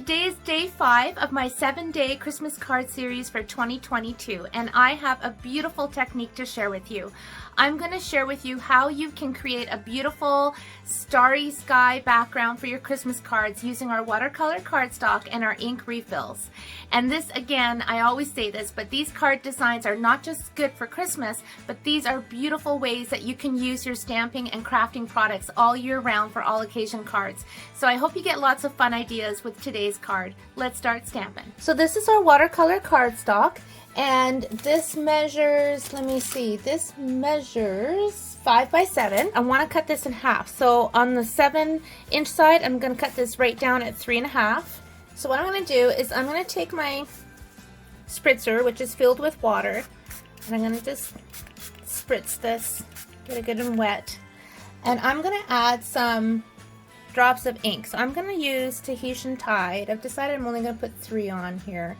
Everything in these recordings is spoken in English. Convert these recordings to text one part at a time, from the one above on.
today is day 5 of my 7-day Christmas card series for 2022, and I have a beautiful technique to share with you. I'm going to share with you how you can create a beautiful starry sky background for your Christmas cards using our watercolor cardstock and our ink refills. And this, again, I always say this, but these card designs are not just good for Christmas, but these are beautiful ways that you can use your stamping and crafting products all year round for all occasion cards. So I hope you get lots of fun ideas with today's card. Let's start stamping. So this is our watercolor cardstock. And this measures, let me see, this measures 5 by 7. I want to cut this in half. So on the 7-inch side, I'm going to cut this right down at 3.5. So what I'm going to do is I'm going to take my spritzer, which is filled with water, and I'm going to just spritz this, get it good and wet. And I'm going to add some drops of ink. So I'm going to use Tahitian Tide. I've decided I'm only going to put 3 on here.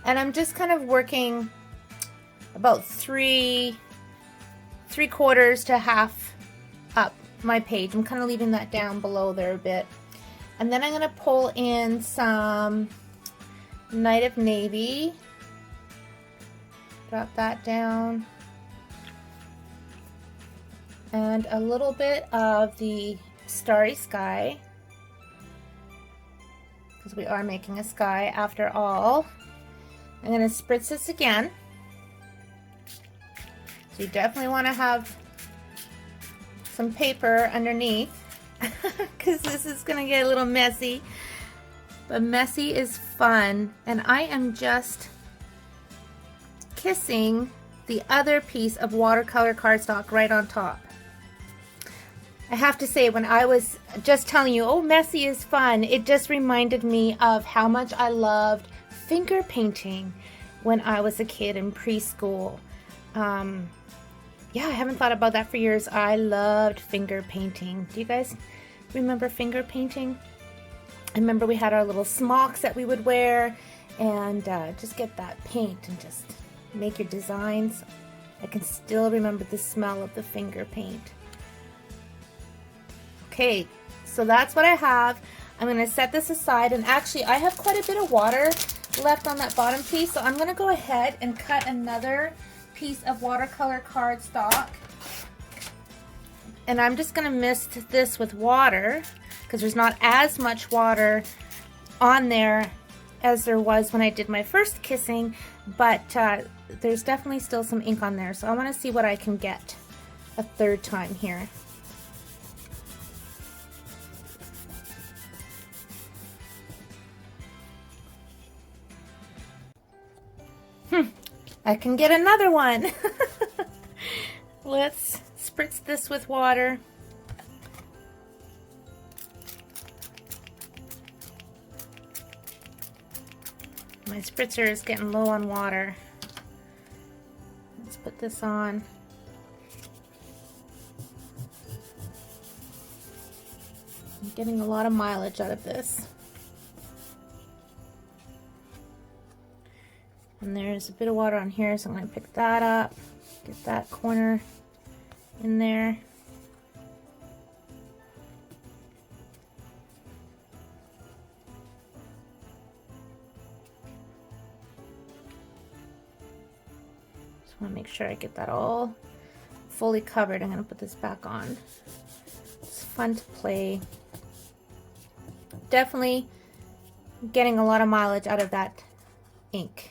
And I'm just kind of working about 3/4 to half up my page. I'm kind of leaving that down below there a bit. And then I'm going to pull in some Night of Navy. Drop that down. And a little bit of the Starry Sky, because we are making a sky after all. I'm going to spritz this again. So you definitely want to have some paper underneath because this is going to get a little messy. But messy is fun. And I am just kissing the other piece of watercolor cardstock right on top. I have to say, when I was just telling you, oh, messy is fun, it just reminded me of how much I loved finger painting when I was a kid in preschool. Yeah, I haven't thought about that for years. I loved finger painting. Do you guys remember finger painting? I remember we had our little smocks that we would wear and just get that paint and just make your designs. I can still remember the smell of the finger paint. Okay, so that's what I have. I'm going to set this aside, and actually I have quite a bit of water left on that bottom piece, so I'm going to go ahead and cut another piece of watercolor cardstock, and I'm just going to mist this with water because there's not as much water on there as there was when I did my first kissing, but there's definitely still some ink on there, so I want to see what I can get a third time here. I can get another one. Let's spritz this with water. My spritzer is getting low on water. Let's put this on. I'm getting a lot of mileage out of this. And there's a bit of water on here, so I'm going to pick that up, get that corner in there. Just want to make sure I get that all fully covered. I'm going to put this back on. It's fun to play. Definitely getting a lot of mileage out of that ink.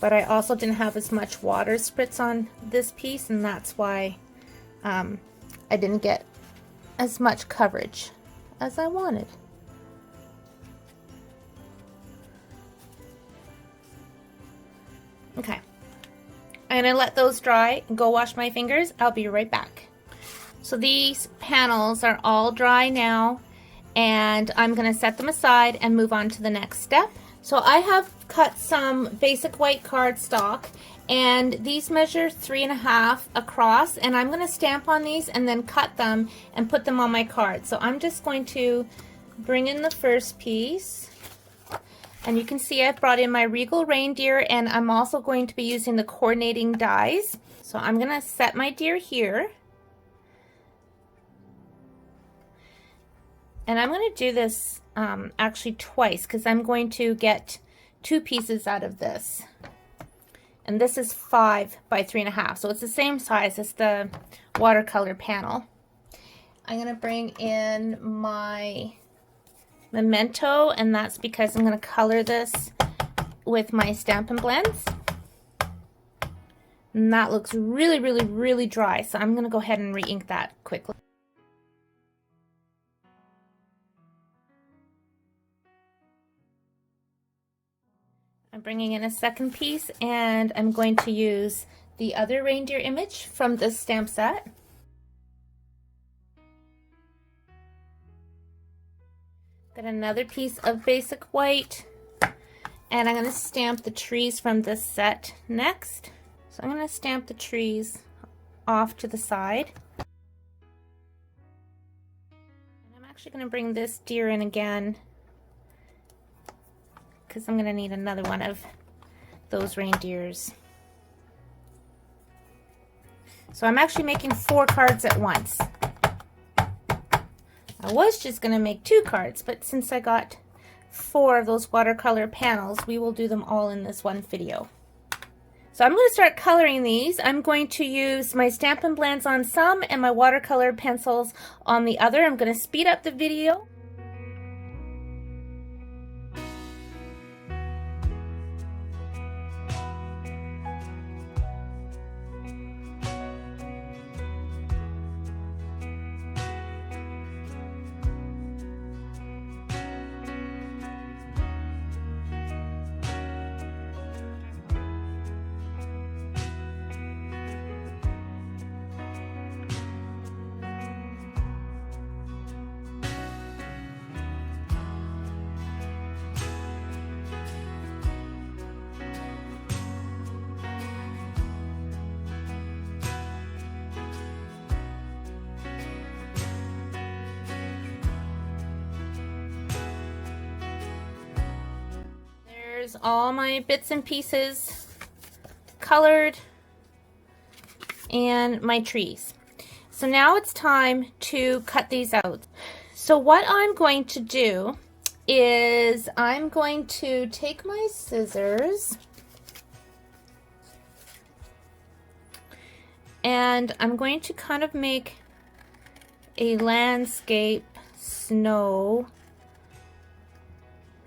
But I also didn't have as much water spritz on this piece, and that's why I didn't get as much coverage as I wanted. Okay, I'm gonna let those dry and go wash my fingers. I'll be right back. So these panels are all dry now, and I'm gonna set them aside and move on to the next step. So I have cut some basic white cardstock, and these measure 3.5 across, and I'm going to stamp on these and then cut them and put them on my card. So I'm just going to bring in the first piece, and you can see I've brought in my Regal Reindeer, and I'm also going to be using the coordinating dies. So I'm going to set my deer here, And I'm going to do this actually twice because I'm going to get 2 pieces out of this. And this is 5 by 3.5, so it's the same size as the watercolor panel. I'm going to bring in my Memento, and that's because I'm going to color this with my Stampin' Blends. And that looks really, really, really dry, so I'm going to go ahead and re-ink that quickly. I'm bringing in a second piece, and I'm going to use the other reindeer image from this stamp set. Got another piece of basic white, and I'm going to stamp the trees from this set next. So I'm going to stamp the trees off to the side. And I'm actually going to bring this deer in again, because I'm going to need another one of those reindeers. So I'm actually making 4 cards at once. I was just going to make 2 cards, but since I got 4 of those watercolor panels, we will do them all in this one video. So I'm going to start coloring these. I'm going to use my Stampin' Blends on some and my watercolor pencils on the other. I'm going to speed up the video. There's all my bits and pieces colored and my trees. So now it's time to cut these out. So what I'm going to do is I'm going to take my scissors and I'm going to kind of make a landscape snow.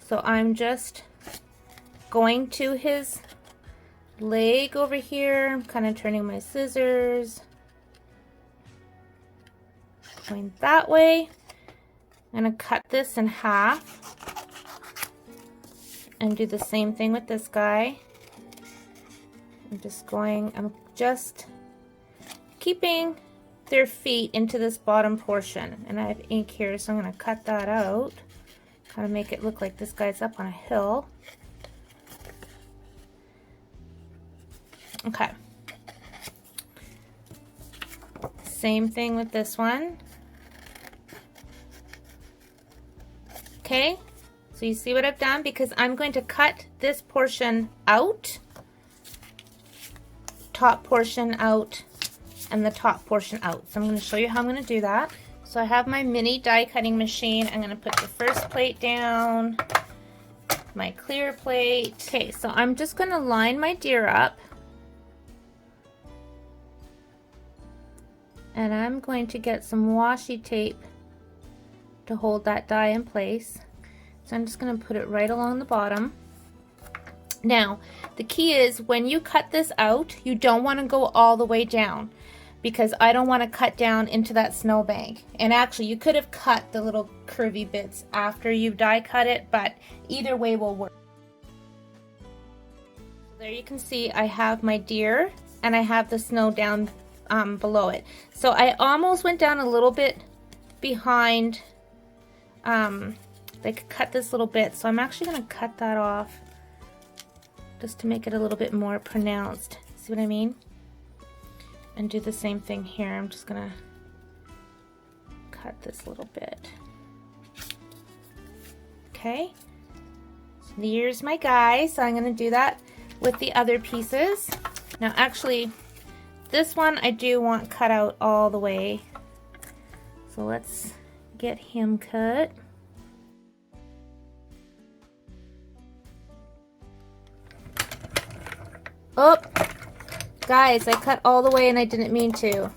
So I'm just going to his leg over here. I'm kind of turning my scissors, going that way. I'm going to cut this in half and do the same thing with this guy. I'm just keeping their feet into this bottom portion, and I have ink here, so I'm going to cut that out, kind of make it look like this guy's up on a hill. Okay. Same thing with this one. Okay, so you see what I've done, because I'm going to cut this portion out, top portion out, and the top portion out. So I'm going to show you how I'm going to do that. So I have my mini die cutting machine. I'm going to put the first plate down, my clear plate. Okay, so I'm just going to line my deer up. And I'm going to get some washi tape to hold that die in place. So I'm just going to put it right along the bottom. Now, the key is when you cut this out, you don't want to go all the way down, because I don't want to cut down into that snowbank. And actually, you could have cut the little curvy bits after you die cut it, but either way will work. So there you can see I have my deer and I have the snow down below it. So I almost went down a little bit behind, like cut this little bit. So I'm actually going to cut that off just to make it a little bit more pronounced. See what I mean? And do the same thing here. I'm just going to cut this little bit. Okay. So here's my guy. So I'm going to do that with the other pieces. Now actually, this one I do want cut out all the way. So let's get him cut. Oh, guys, I cut all the way and I didn't mean to.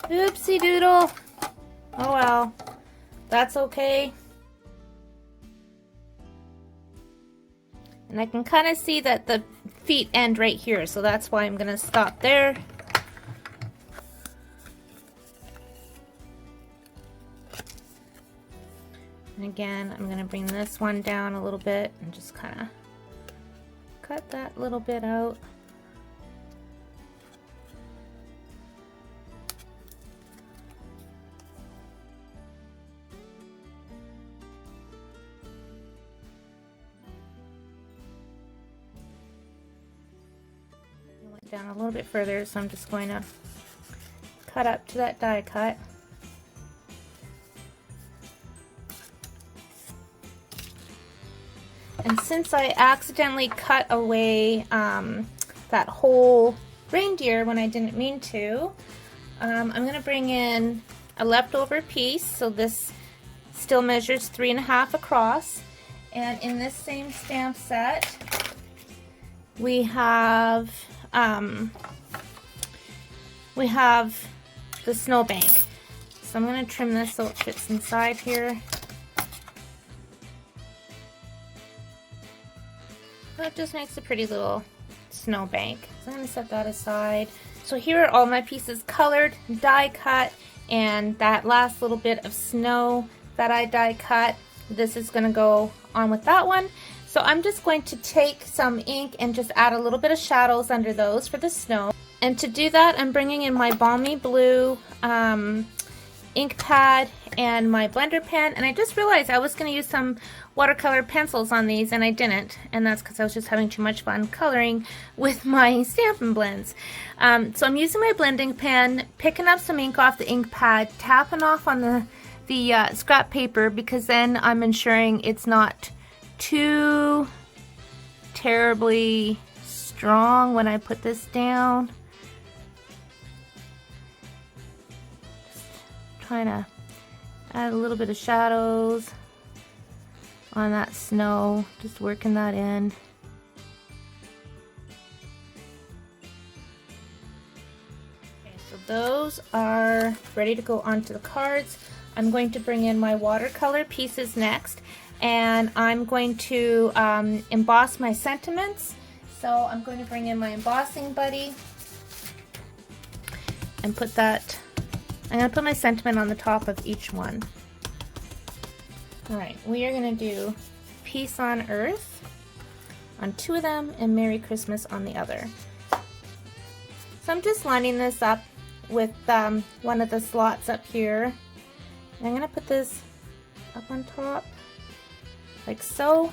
Oopsie doodle. Oh well, that's okay. And I can kind of see that the feet end right here, so that's why I'm gonna stop there. And again, I'm gonna bring this one down a little bit and just kind of cut that little bit out. Down a little bit further, so I'm just going to cut up to that die cut. And since I accidentally cut away that whole reindeer when I didn't mean to, I'm going to bring in a leftover piece. So this still measures 3.5 across. And in this same stamp set, we have the snowbank. So I'm going to trim this so it fits inside here. That just makes a pretty little snowbank. So I'm going to set that aside. So here are all my pieces colored, die cut, and that last little bit of snow that I die cut, this is going to go on with that one. So I'm just going to take some ink and just add a little bit of shadows under those for the snow. And to do that, I'm bringing in my Balmy Blue ink pad and my blender pen. And I just realized I was going to use some watercolor pencils on these, and I didn't. And that's because I was just having too much fun coloring with my Stampin' Blends. So I'm using my blending pen, picking up some ink off the ink pad, tapping off on the scrap paper, because then I'm ensuring it's not too terribly strong when I put this down. Just trying to add a little bit of shadows on that snow, just working that in. Okay, so those are ready to go onto the cards. I'm going to bring in my watercolor pieces next. And I'm going to emboss my sentiments. So I'm going to bring in my embossing buddy and put that, I'm going to put my sentiment on the top of each one. Alright, we are going to do Peace on Earth on 2 of them and Merry Christmas on the other. So I'm just lining this up with one of the slots up here. And I'm going to put this up on top, like so.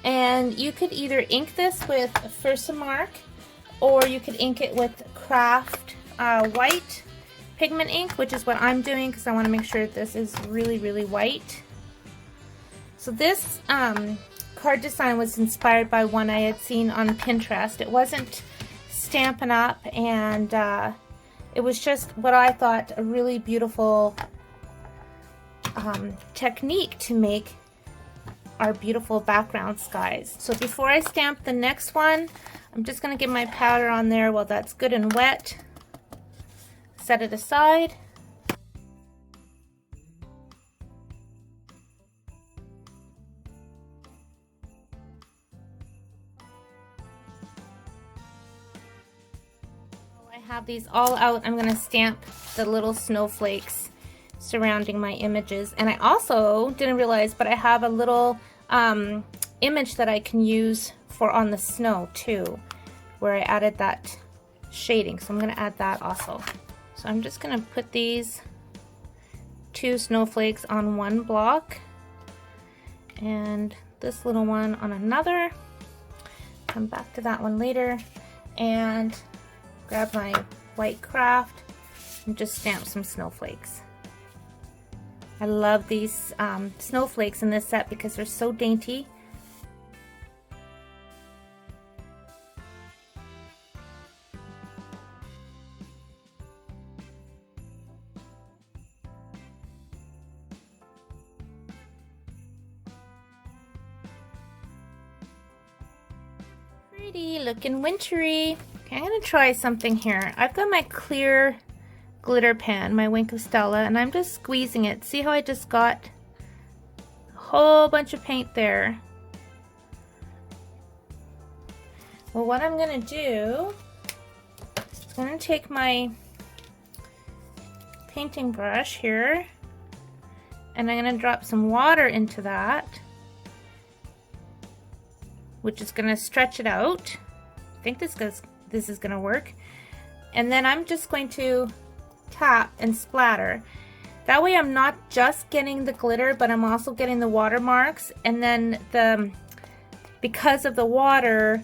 And you could either ink this with Versamark, or you could ink it with Craft white pigment ink, which is what I'm doing because I want to make sure that this is really, really white. So this card design was inspired by one I had seen on Pinterest. It wasn't Stampin' Up, and it was just what I thought a really beautiful technique to make our beautiful background skies. So before I stamp the next one, I'm just going to get my powder on there while that's good and wet. Set it aside. I have these all out. I'm going to stamp the little snowflakes surrounding my images. And I also didn't realize, but I have a little image that I can use for on the snow too, where I added that shading. So I'm going to add that also. So I'm just going to put these 2 snowflakes on one block and this little one on another. Come back to that one later and grab my white craft and just stamp some snowflakes. I love these snowflakes in this set because they're so dainty. Alrighty, looking wintry. Okay, I'm gonna try something here. I've got my clear glitter pen, my Wink of Stella, and I'm just squeezing it. See how I just got a whole bunch of paint there? Well, what I'm gonna do is I'm gonna take my painting brush here and I'm gonna drop some water into that, which is gonna stretch it out. I think this is gonna work. And then I'm just going to tap and splatter. That way I'm not just getting the glitter, but I'm also getting the watermarks, and then because of the water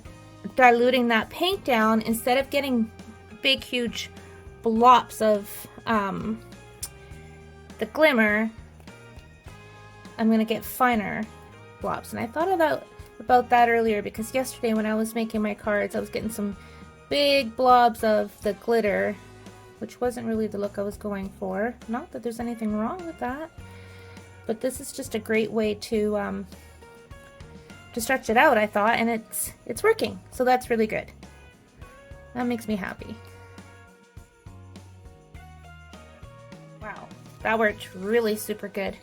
diluting that paint down, instead of getting big huge blobs of the glimmer, I'm gonna get finer blobs. And I thought about that earlier, because yesterday when I was making my cards I was getting some big blobs of the glitter, which wasn't really the look I was going for. Not that there's anything wrong with that, but this is just a great way to stretch it out, I thought, and it's working, so that's really good. That makes me happy. Wow, that worked really super good.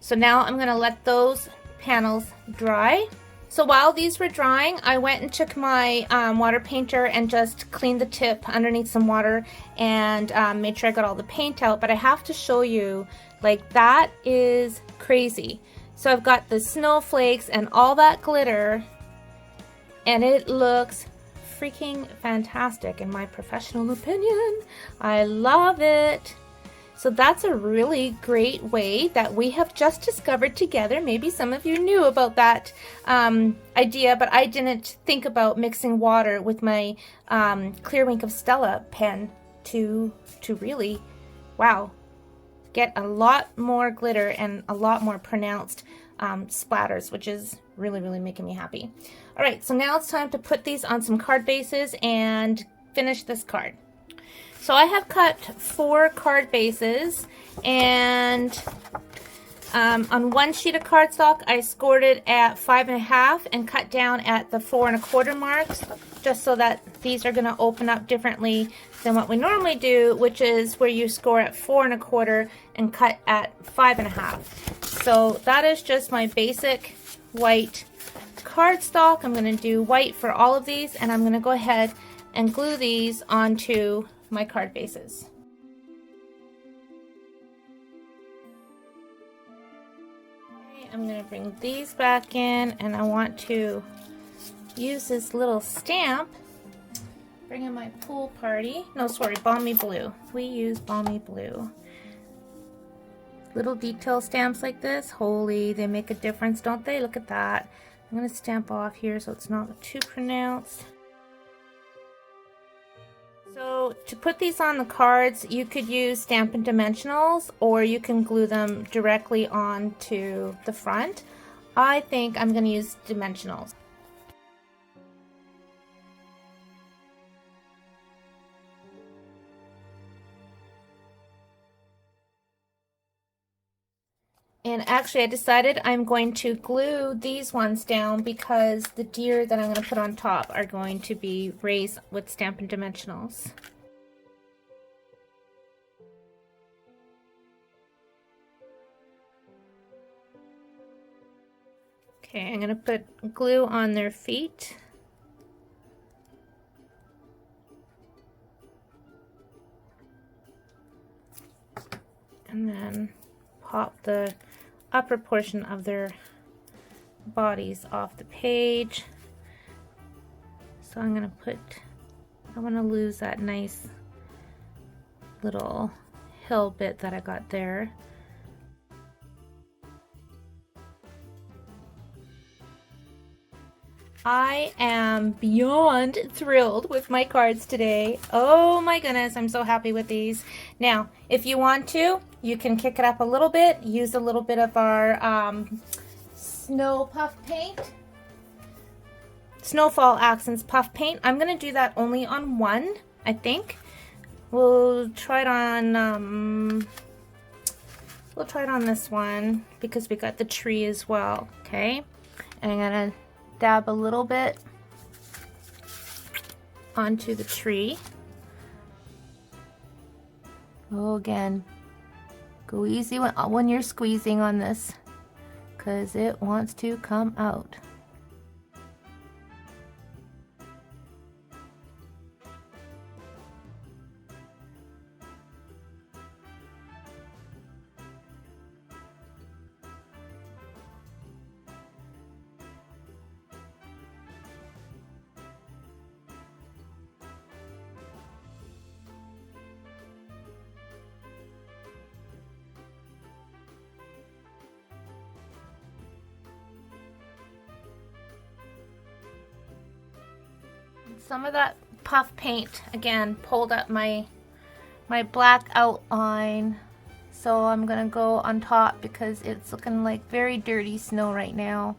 So now I'm gonna let those panels dry. So while these were drying, I went and took my water painter and just cleaned the tip underneath some water and made sure I got all the paint out. But I have to show you, like, that is crazy. So I've got the snowflakes and all that glitter, and it looks freaking fantastic in my professional opinion. I love it. So that's a really great way that we have just discovered together. Maybe some of you knew about that idea, but I didn't think about mixing water with my clear Wink of Stella pen to really, wow, get a lot more glitter and a lot more pronounced splatters, which is really, really making me happy. All right, so now it's time to put these on some card bases and finish this card. So I have cut 4 card bases, and on one sheet of cardstock I scored it at 5.5 and cut down at the 4 1/4 marks, just so that these are going to open up differently than what we normally do, which is where you score at 4 1/4 and cut at 5.5. So that is just my basic white cardstock. I'm going to do white for all of these, and I'm going to go ahead and glue these onto my card bases. Okay, I'm going to bring these back in, and I want to use this little stamp. Bring in my pool party. No, sorry, Balmy Blue. We use Balmy Blue. Little detail stamps like this, holy, they make a difference, don't they? Look at that. I'm going to stamp off here so it's not too pronounced. So to put these on the cards, you could use Stampin' Dimensionals, or you can glue them directly onto the front. I think I'm going to use Dimensionals. And actually I decided I'm going to glue these ones down because the deer that I'm going to put on top are going to be raised with Stampin' Dimensionals. Okay, I'm going to put glue on their feet. And then pop the upper portion of their bodies off the page. So I'm going to I want to lose that nice little hill bit that I got there. I am beyond thrilled with my cards today. Oh my goodness, I'm so happy with these. Now, if you want to, you can kick it up a little bit, use a little bit of our snow puff paint. Snowfall Accents puff paint. I'm going to do that only on one, I think. We'll try it on this one because we got the tree as well, okay? And I'm going to dab a little bit onto the tree. Oh, again, go easy when you're squeezing on this, because it wants to come out. Some of that puff paint again pulled up my black outline, so I'm gonna go on top because it's looking like very dirty snow right now,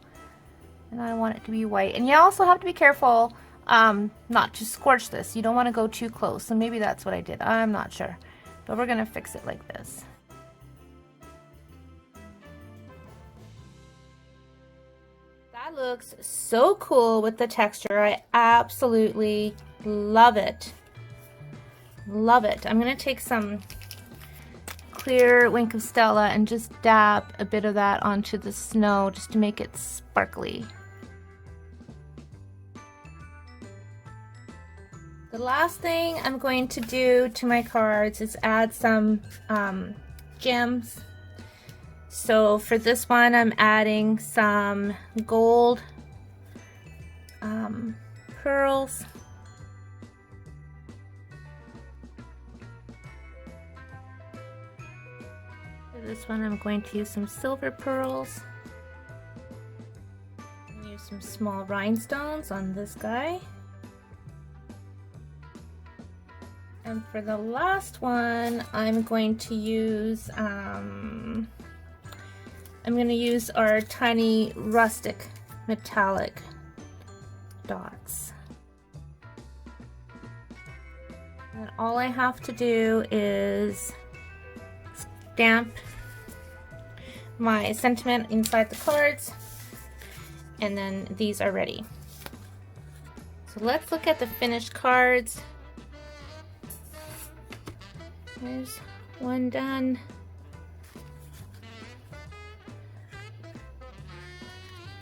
and I want it to be white. And you also have to be careful not to scorch this. You don't want to go too close, so maybe that's what I did. I'm not sure, but we're gonna fix it like this. That looks so cool with the texture. I absolutely love it. Love it. I'm going to take some clear Wink of Stella and just dab a bit of that onto the snow just to make it sparkly. The last thing I'm going to do to my cards is add some gems. So for this one, I'm adding some gold pearls. For this one, I'm going to use some silver pearls. Use some small rhinestones on this guy. And for the last one, I'm going to use our tiny rustic metallic dots. And all I have to do is stamp my sentiment inside the cards, and then these are ready. So let's look at the finished cards. There's one done.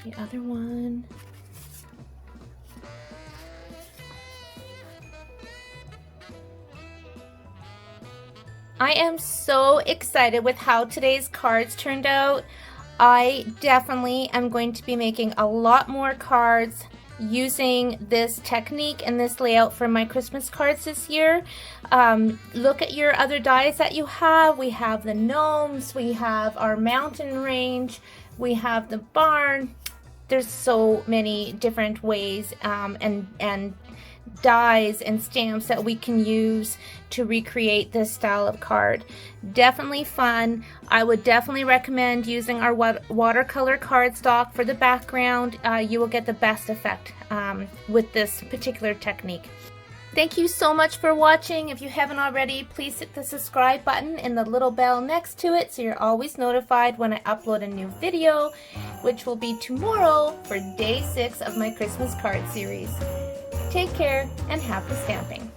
The other one. I am so excited with how today's cards turned out. I definitely am going to be making a lot more cards using this technique and this layout for my Christmas cards this year. Look at your other dies that you have. We have the gnomes, we have our mountain range, we have the barn. There's so many different ways and dies and stamps that we can use to recreate this style of card. Definitely fun. I would definitely recommend using our watercolor cardstock for the background. You will get the best effect with this particular technique. Thank you so much for watching. If you haven't already, please hit the subscribe button and the little bell next to it so you're always notified when I upload a new video, which will be tomorrow for day 6 of my Christmas card series. Take care and happy stamping.